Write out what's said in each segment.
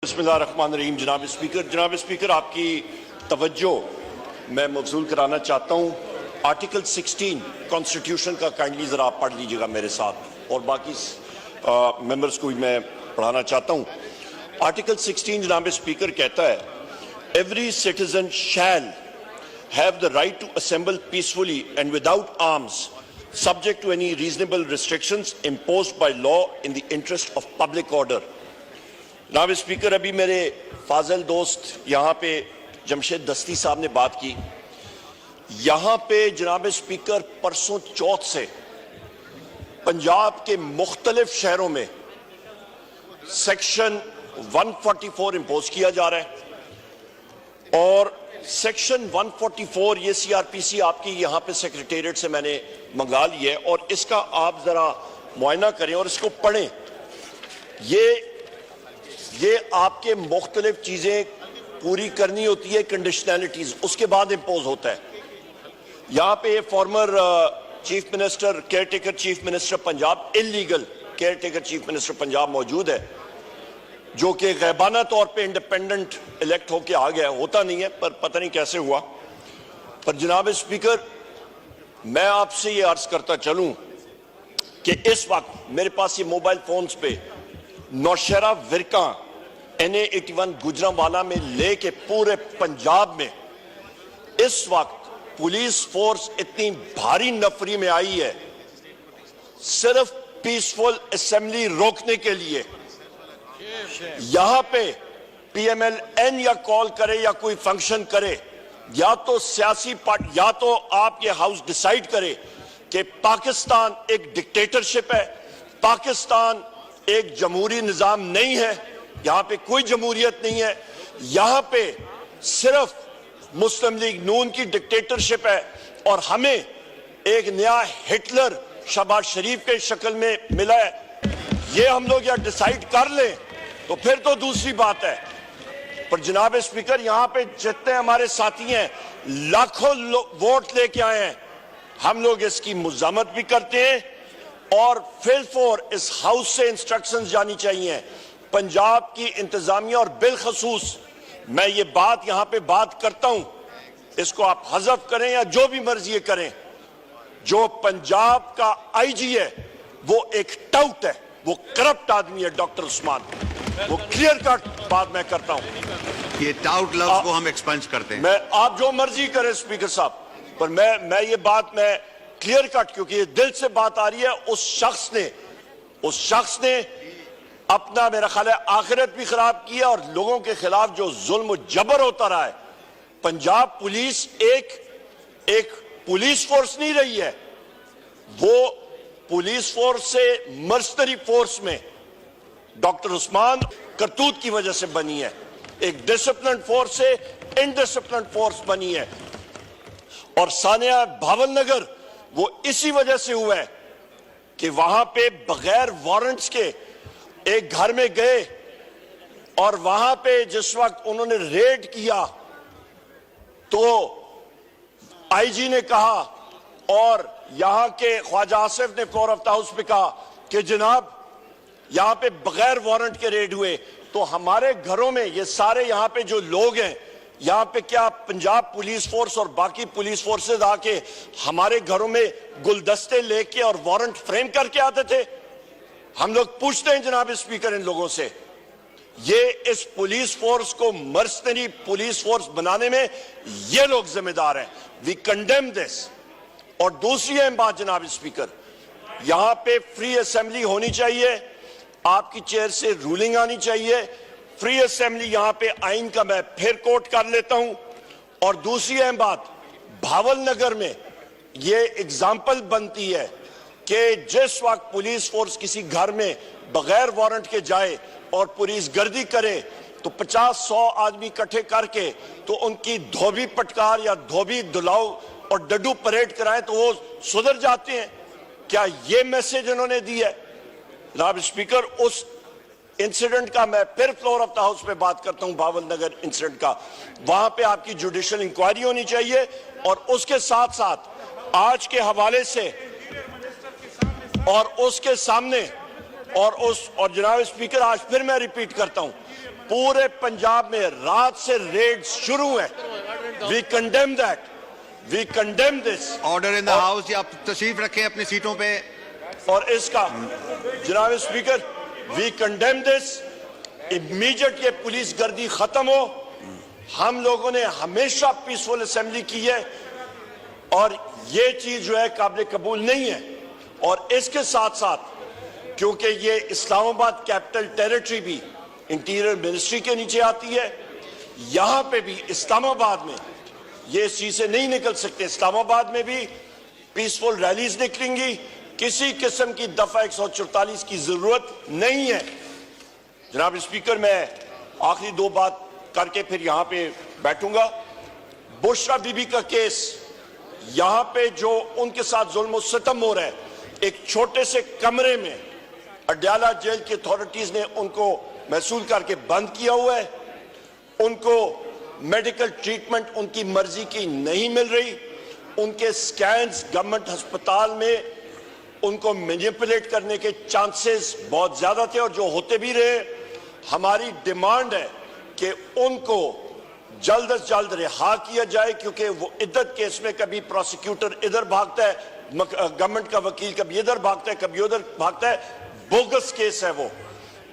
बिस्मिल्लाहिर्रहमानिर्रहीम। जनाब स्पीकर आपकी तवज्जो मैं मबसूल कराना चाहता हूँ। आर्टिकल 16 कॉन्स्टिट्यूशन का काइंडली ज़रा आप पढ़ लीजिएगा मेरे साथ, और बाकी मेंबर्स को भी मैं पढ़ाना चाहता हूँ। आर्टिकल 16 जनाब स्पीकर कहता है, every citizen shell have the right to assemble peacefully and without arms, subject to any reasonable restrictions imposed by law in the interest of public order. जनाब स्पीकर, अभी मेरे फाजिल दोस्त यहाँ पे जमशेद दस्ती साहब ने बात की। यहाँ पे जनाब स्पीकर परसों चौथ से पंजाब के मुख्तलिफ शहरों में सेक्शन 144 इम्पोज किया जा रहा है, और सेक्शन 144 ये सीआरपीसी आपकी यहाँ पे सेक्रेटेरिएट से मैंने मंगा ली है, और इसका आप जरा मुआयना करें और इसको पढ़ें। ये आपके मुख्तलिफ चीजें पूरी करनी होती है, कंडीशनैलिटीज, उसके बाद इम्पोज होता है। यहाँ पे former chief minister, care taker chief minister Punjab, illegal care taker chief minister Punjab मौजूद है, जो कि गैबाना तौर पे इंडिपेंडेंट इलेक्ट होके आ गया। होता नहीं है, पर पता नहीं कैसे हुआ। पर जनाब स्पीकर, मैं आपसे ये अर्ज करता चलूं कि इस वक्त मेरे पास ये मोबाइल फोन्स पे नौशहरा विरका NA81 गुजरांवाला में लेके पूरे पंजाब में इस वक्त पुलिस फोर्स इतनी भारी नफरी में आई है सिर्फ पीसफुल असेंबली रोकने के लिए। यहां पे PMLN या कॉल करे या कोई फंक्शन करे, या तो सियासी पार्टी, या तो आप ये हाउस डिसाइड करे कि पाकिस्तान एक डिक्टेटरशिप है, पाकिस्तान एक जमहूरी निजाम नहीं है, यहां पे कोई जमहूरियत नहीं है, यहां पे सिर्फ मुस्लिम लीग नून की डिक्टेटरशिप है, और हमें एक नया हिटलर शहबाज शरीफ के शक्ल में मिला है। ये हम लोग यहां डिसाइड कर लें तो फिर तो दूसरी बात है। पर जनाब स्पीकर, यहां पे जितने हमारे साथी हैं लाखों वोट लेके आए हैं, हम लोग इसकी मुज़ामत भी करते हैं, और फिलफोर इस हाउस से इंस्ट्रक्शंस जानी चाहिए पंजाब की इंतजामिया, और बिलखसूस मैं ये बात यहां पे बात करता हूं, इसको आप हज़फ करें या जो भी मर्जी करें, जो पंजाब का IG है वो एक टाउट है, वो करप्ट आदमी है डॉक्टर उस्मान, वो क्लियर कट बात मैं करता हूं। ये टाउट लफ्ज को हम एक्सपेंस करते हैं। मैं, आप जो मर्जी करें स्पीकर साहब, पर मैं ये बात मैं क्लियर कट, क्योंकि ये दिल से बात आ रही है। उस शख्स ने अपना, मेरा ख्याल है, आखिरत भी खराब किया, और लोगों के खिलाफ जो जुल्म जबर होता रहा है। पंजाब पुलिस एक पुलिस फोर्स नहीं रही है, वो पुलिस फोर्स से मर्सनरी फोर्स में डॉक्टर उस्मान करतूत की वजह से बनी है, एक डिसिप्लिन फोर्स से इनडिसिप्लिन फोर्स बनी है। और सानिया भावलनगर वो इसी वजह से हुआ है कि वहां पे बगैर वारंट्स के एक घर में गए, और वहां पे जिस वक्त उन्होंने रेड किया तो IG ने कहा, और यहां के ख्वाजा आसिफ ने फ्लोर ऑफ द हाउस पे कहा कि जनाब यहां पे बगैर वारंट के रेड हुए। तो हमारे घरों में ये सारे यहां पे जो लोग हैं, यहां पे क्या पंजाब पुलिस फोर्स और बाकी पुलिस फोर्सेस आके हमारे घरों में गुलदस्ते लेके और वारंट फ्रेम करके आते थे? हम लोग पूछते हैं जनाब स्पीकर इन लोगों से, ये इस पुलिस फोर्स को मर्सनरी पुलिस फोर्स बनाने में ये लोग जिम्मेदार हैं। We condemn this. और दूसरी अहम बात जनाब स्पीकर, यहां पे फ्री असेंबली होनी चाहिए, आपकी चेयर से रूलिंग आनी चाहिए, फ्री असेंबली यहां पे आइन का मैं फिर कोट कर लेता हूं। और दूसरी अहम बात, भावलनगर में ये एग्जाम्पल बनती है कि जिस वक्त पुलिस फोर्स किसी घर में बगैर वारंट के जाए और पुलिस गर्दी करे, तो 50-100 आदमी इकट्ठे करके तो उनकी धोबी पटकार या धोबी दुलाव और डड्डू परेड कराएं तो वो सुधर जाते हैं। क्या ये मैसेज उन्होंने दी है? जनाब स्पीकर, उस इंसिडेंट का मैं फिर फ्लोर ऑफ द हाउस पे बात करता हूं, भावलनगर इंसिडेंट का, वहां पे आपकी जुडिशियल इंक्वायरी होनी चाहिए, और उसके साथ साथ आज के हवाले से और उसके सामने और जनाब स्पीकर, आज फिर मैं रिपीट करता हूं, پورے پنجاب میں رات سے ریڈ شروع ہیں. We condemn that. We condemn this. Order in the house. آپ تشریف رکھیں اپنی سیٹوں پہ. اور اس کا جناب speaker we condemn this. Immediate یہ پولیس گردی ختم ہو. ہم لوگوں نے ہمیشہ پیسفل اسمبلی کی ہے اور یہ چیز جو ہے قابل قبول نہیں ہے. اور اس کے ساتھ ساتھ کیونکہ یہ اسلام آباد کیپٹل ٹیریٹری بھی انٹیریئر منسٹری کے نیچے آتی ہے, یہاں پہ بھی اسلام آباد میں یہ اس چیز سے نہیں نکل سکتے. اسلام آباد میں بھی پیسفل ریلیز نکلیں گی. کسی قسم کی دفعہ 144 کی ضرورت نہیں ہے. جناب اسپیکر میں آخری دو بات کر کے پھر یہاں پہ بیٹھوں گا. بشرا بی بی کا کیس, یہاں پہ جو ان کے ساتھ ظلم و ستم ہو رہا ہے, ایک چھوٹے سے کمرے میں اڈیالہ جیل کی اتھارٹیز نے ان کو محصول کر کے بند کیا ہوا ہے. ان کو میڈیکل ٹریٹمنٹ ان کی مرضی کی نہیں مل رہی. ان کے سکینز گورنمنٹ ہسپتال میں ان کو مینیپولیٹ کرنے کے چانسز بہت زیادہ تھے اور جو ہوتے بھی رہے. ہماری ڈیمانڈ ہے کہ ان کو جلد از جلد رہا کیا جائے, کیونکہ وہ عدت کیس میں کبھی پروسیکیوٹر ادھر بھاگتا ہے, گورنمنٹ کا وکیل کبھی ادھر بھاگتا ہے کبھی ادھر بھاگتا ہے. بوگس کیس ہے وہ.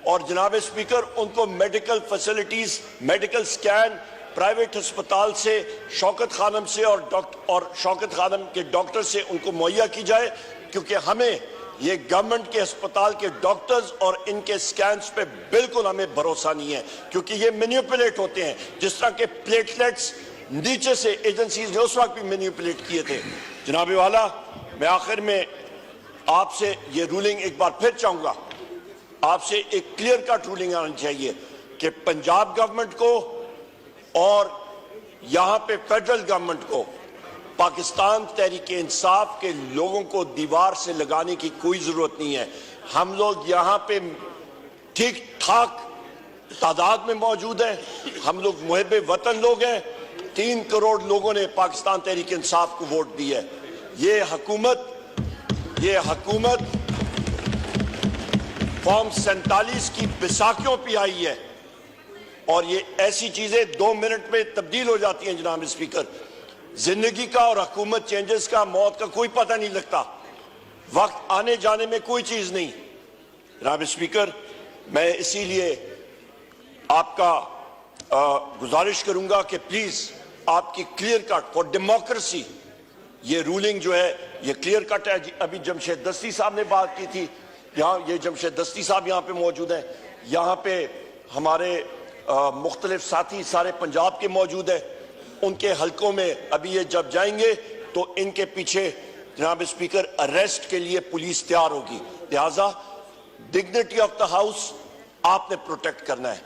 اور جناب اسپیکر ان کو medical facilities, medical scan private ہسپتال سے, شوکت خانم سے اور شوکت خانم کے ڈاکٹر سے ان کو مہیا کی جائے, کیونکہ ہمیں یہ گورنمنٹ کے ہسپتال کے ڈاکٹرز اور ان کے سکینز پہ بالکل ہمیں بھروسہ نہیں ہے, کیونکہ یہ مینیپولیٹ ہوتے ہیں جس طرح کے پلیٹلیٹس نیچے سے ایجنسیز نے اس وقت بھی مینیپولیٹ کیے تھے. جناب والا, میں آخر میں آپ سے یہ رولنگ ایک بار پھر چاہوں گا, آپ سے ایک کلیئر کٹ رولنگ آنی چاہیے کہ پنجاب گورنمنٹ کو اور یہاں پہ فیڈرل گورنمنٹ کو پاکستان تحریک انصاف کے لوگوں کو دیوار سے لگانے کی کوئی ضرورت نہیں ہے. ہم لوگ یہاں پہ ٹھیک ٹھاک تعداد میں موجود ہیں. ہم لوگ محب وطن لوگ ہیں. 3 کروڑ لوگوں نے پاکستان تحریک انصاف کو ووٹ دی ہے. یہ حکومت فارم 47 کی بیساکھیوں پہ آئی ہے اور یہ ایسی چیزیں 2 منٹ میں تبدیل ہو جاتی ہیں. جناب اسپیکر, زندگی کا اور حکومت چینجز کا, موت کا کوئی پتہ نہیں لگتا. وقت آنے جانے میں کوئی چیز نہیں. جناب اسپیکر, میں اسی لیے آپ کا گزارش کروں گا کہ پلیز آپ کی کلیئر کٹ فار ڈیموکریسی یہ رولنگ جو ہے یہ کلیئر کٹ ہے. ابھی جمشید دستی صاحب نے بات کی تھی, یہاں یہ جمشید دستی صاحب یہاں پہ موجود ہیں, یہاں پہ ہمارے مختلف ساتھی سارے پنجاب کے موجود ہیں. ان کے حلقوں میں ابھی یہ جب جائیں گے تو ان کے پیچھے جناب اسپیکر اریسٹ کے لیے پولیس تیار ہوگی. لہٰذا ڈگنیٹی آف دا ہاؤس آپ نے پروٹیکٹ کرنا ہے.